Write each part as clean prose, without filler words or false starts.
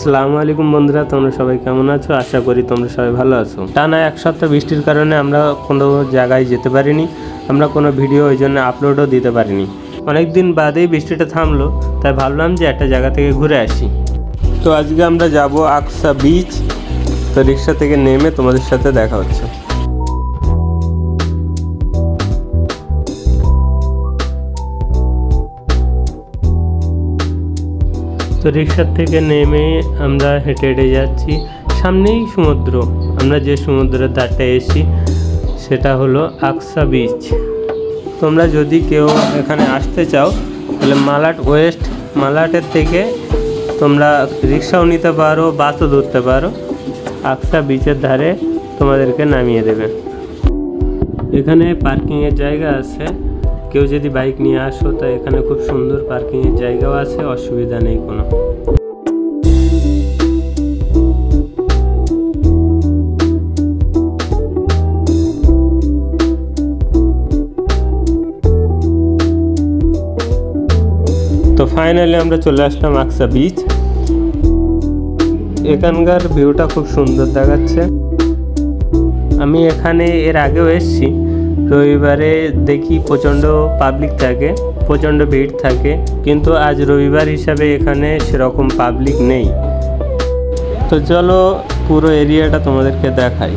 আসসালামু আলাইকুম বন্ধুরা, তোমরা সবাই কেমন আছো? আশা করি তোমরা সবাই ভালো আছো। টানা এক সপ্তাহ বৃষ্টির কারণে আমরা কোনো জায়গায় যেতে পারিনি, আমরা কোনো ভিডিও ওই জন্য আপলোডও দিতে পারিনি। অনেক দিন বাদেই বৃষ্টিটা থামলো, তাই ভাবলাম যে একটা জায়গা থেকে ঘুরে আসি। তো আজকে আমরা যাব আকসা বিচ। তো রিক্সা থেকে নেমে তোমাদের সাথে দেখা হচ্ছে। তো রিক্সার থেকে নেমে আমরা হেঁটে হেঁটে যাচ্ছি, সামনেই সমুদ্র। আমরা যে সমুদ্রের ধারটা এসেছি সেটা হলো আকসা বিচ। তোমরা যদি কেউ এখানে আসতে চাও তাহলে মালাট ওয়েস্ট মালাটের থেকে তোমরা রিক্সাও নিতে পারো, বাসও ধরতে পারো। আকসা বিচের ধারে তোমাদেরকে নামিয়ে দেবে। এখানে পার্কিংয়ের জায়গা আছে, কেউ যদি বাইক নিয়ে আসো তো এখানে খুব সুন্দর পার্কিংয়ের জায়গাও আছে, অসুবিধা নেই কোনো। তো ফাইনালি আমরা চলে আসলাম আকসা বিচ। এখানকার ভিউটা খুব সুন্দর দেখাচ্ছে। আমি এখানে এর আগেও এসেছি, রবিবারে দেখি প্রচণ্ড পাবলিক থাকে, প্রচণ্ড ভিড় থাকে, কিন্তু আজ রবিবার হিসাবে এখানে সেরকম পাবলিক নেই। তো চলো পুরো এরিয়াটা তোমাদেরকে দেখাই।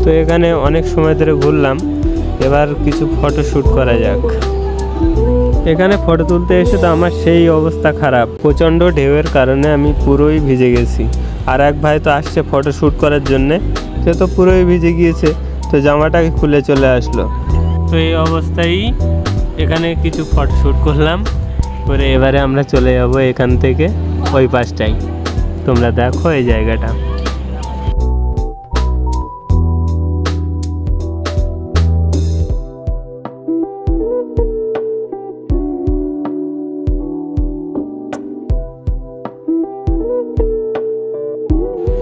তো এখানে অনেক সময় ধরে ঘুরলাম, এবার কিছু ফটো শ্যুট করা যাক। এখানে ফটো তুলতে এসে তো আমার সেই অবস্থা খারাপ, প্রচণ্ড ঢেউয়ের কারণে আমি পুরোই ভিজে গেছি। আর এক ভাই তো আসছে ফটো শ্যুট করার জন্যে, সে তো পুরোই ভিজে গিয়েছে, তো জামাটাকে খুলে চলে আসলো। তো এই অবস্থায় এখানে কিছু ফটো শ্যুট করলাম, করে এবারে আমরা চলে যাব এখান থেকে ওই পাশটাই। তোমরা দেখো এই জায়গাটা।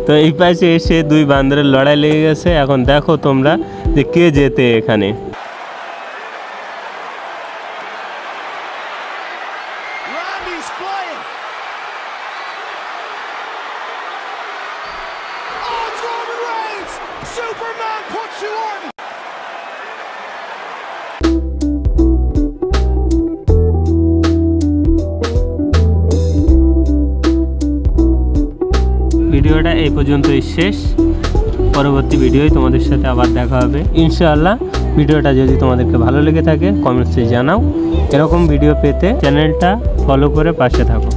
তো এই পাশে এসে দুই বান্দরের লড়াই লেগে গেছে। এখন দেখো তোমরা যে কে জেতে এখানে। ভিডিওটা এই পর্যন্তই শেষ। পরবর্তী ভিডিওয় তোমাদের সাথে আবার দেখা হবে ইনশাআল্লাহ। ভিডিওটা যদি তোমাদেরকে ভালো লেগে থাকে কমেন্টসে জানাও। এরকম ভিডিও পেতে চ্যানেলটা ফলো করে পাশে থাকো।